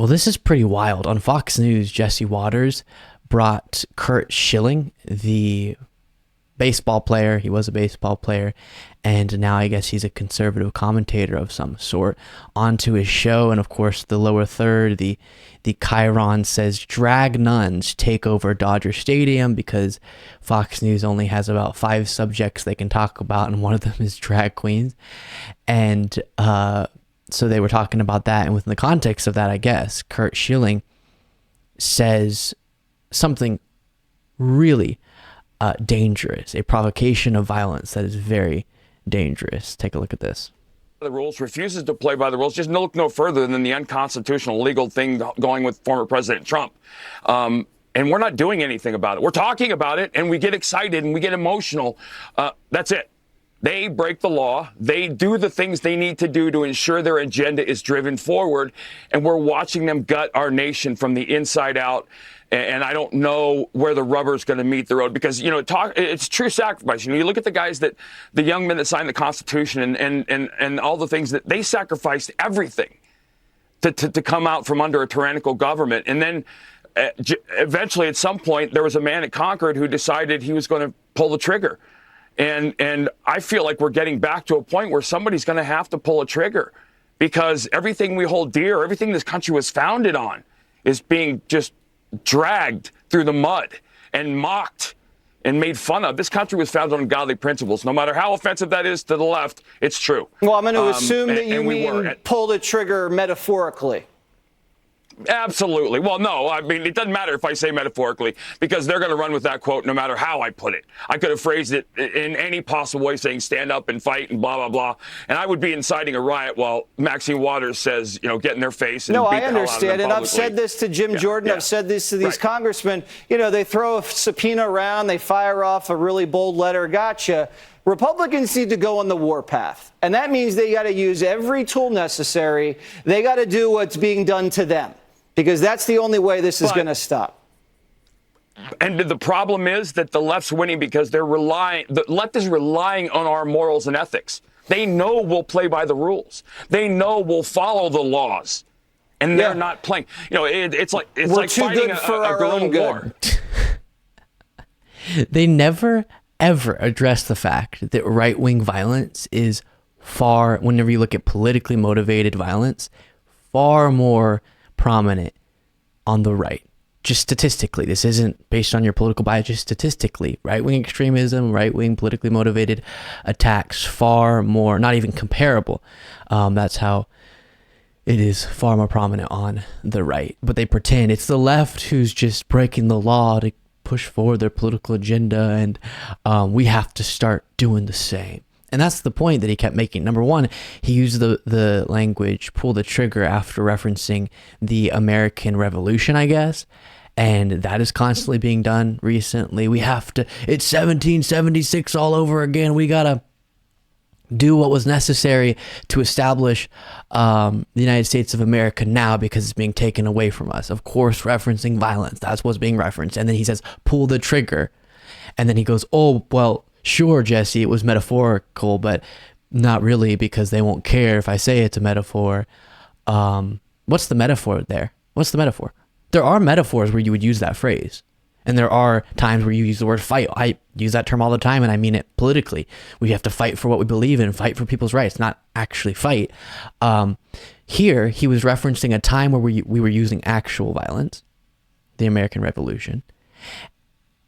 Well, this is pretty wild. On Fox News, Jesse Waters brought Curt Schilling, the baseball player. He was a baseball player, and now I guess he's a conservative commentator of some sort, onto his show. And of course, the lower third, the Chiron says drag nuns take over Dodger Stadium, because Fox News only has about 5 subjects they can talk about, and one of them is drag queens. And so they were talking about that, and within the context of that, I guess, Curt Schilling says something really dangerous, a provocation of violence that is very dangerous. Take a look at this. The rules, refuses to play by the rules, just look no further than the unconstitutional legal thing going with former President Trump. And we're not doing anything about it. We're talking about it, and we get excited and we get emotional. That's it. They break the law. They do the things they need to do to ensure their agenda is driven forward. And we're watching them gut our nation from the inside out. And I don't know where the rubber's going to meet the road, because, it's true sacrifice. You look at the young men that signed the Constitution and all the things that they sacrificed everything to come out from under a tyrannical government. And then eventually, at some point, there was a man at Concord who decided he was going to pull the trigger. And I feel like we're getting back to a point where somebody's going to have to pull a trigger, because everything we hold dear, everything this country was founded on, is being just dragged through the mud and mocked and made fun of. This country was founded on godly principles. No matter how offensive that is to the left, it's true. Well, I'm going to assume that you mean pull the trigger metaphorically. Absolutely. Well, no, I mean, it doesn't matter if I say metaphorically, because they're going to run with that quote no matter how I put it. I could have phrased it in any possible way, saying stand up and fight and blah, blah, blah. And I would be inciting a riot while Maxine Waters says, get in their face and no, beat I the hell out of them understand. And I've said this to Jim Jordan. I've said this to these congressmen. They throw a subpoena around. They fire off a really bold letter. Gotcha. Republicans need to go on the war path. And that means they got to use every tool necessary. They got to do what's being done to them, because that's the only way this is going to stop. And the problem is that the left's winning because the left is relying on our morals and ethics. They know we'll play by the rules. They know we'll follow the laws. And they're not playing. It's like fighting a guerrilla war. They never, ever address the fact that right-wing violence is far, whenever you look at politically motivated violence, far more prominent on the right. Just statistically, this isn't based on your political bias, just statistically, right-wing extremism, right-wing politically motivated attacks, far more, not even comparable. That's how it is far more prominent on the right. But they pretend it's the left who's just breaking the law to push forward their political agenda, and we have to start doing the same. And that's the point that he kept making. Number one, he used the language pull the trigger after referencing the American Revolution, I guess. And that is constantly being done recently. We have to, it's 1776 all over again. We got to do what was necessary to establish the United States of America now, because it's being taken away from us. Of course, referencing violence. That's what's being referenced. And then he says, pull the trigger. And then he goes, oh, well, sure, Jesse, it was metaphorical, but not really, because they won't care if I say it's a metaphor. What's the metaphor there? What's the metaphor? There are metaphors where you would use that phrase. And there are times where you use the word fight. I use that term all the time, and I mean it politically. We have to fight for what we believe in, fight for people's rights, not actually fight. Here, he was referencing a time where we were using actual violence, the American Revolution,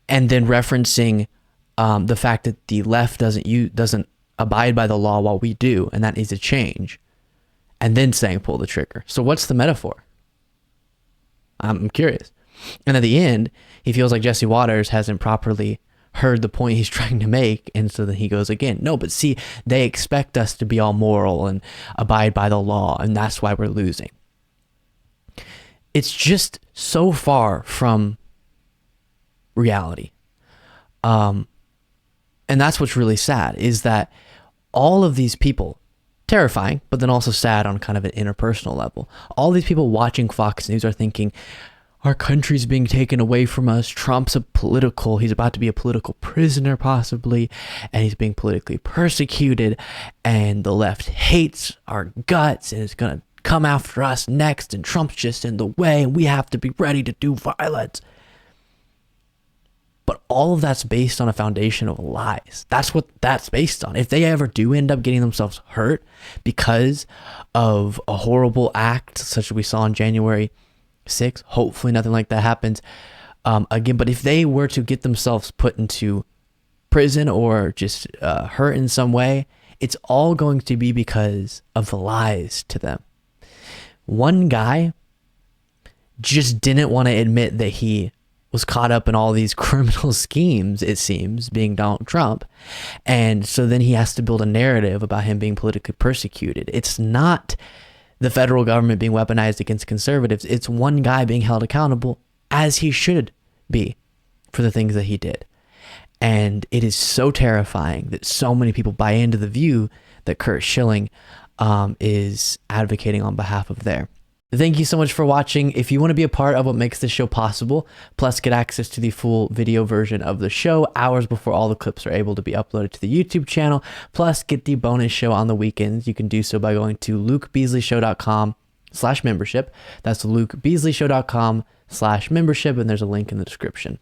and then referencing the fact that the left doesn't abide by the law while we do, and that needs to change, and then saying pull the trigger. So what's the metaphor? I'm curious. And at the end, he feels like Jesse Waters hasn't properly heard the point he's trying to make, and so then he goes again. No, but see, they expect us to be all moral and abide by the law, and that's why we're losing. It's just so far from reality. And that's what's really sad, is that all of these people, terrifying, but then also sad on kind of an interpersonal level, all these people watching Fox News are thinking, our country's being taken away from us. Trump's he's about to be a political prisoner possibly, and he's being politically persecuted, and the left hates our guts and is going to come after us next, and Trump's just in the way, and we have to be ready to do violence. But all of that's based on a foundation of lies. That's what that's based on. If they ever do end up getting themselves hurt because of a horrible act such as we saw on January 6th, hopefully nothing like that happens again. But if they were to get themselves put into prison or just hurt in some way, it's all going to be because of the lies to them. One guy just didn't want to admit that he was caught up in all these criminal schemes, it seems, being Donald Trump. And so then he has to build a narrative about him being politically persecuted. It's not the federal government being weaponized against conservatives. It's one guy being held accountable, as he should be, for the things that he did. And it is so terrifying that so many people buy into the view that Kurt Schilling is advocating on behalf of there. Thank you so much for watching. If you want to be a part of what makes this show possible, plus get access to the full video version of the show hours before all the clips are able to be uploaded to the YouTube channel, plus get the bonus show on the weekends, you can do so by going to lukebeasleyshow.com/membership. That's lukebeasleyshow.com/membership, and there's a link in the description.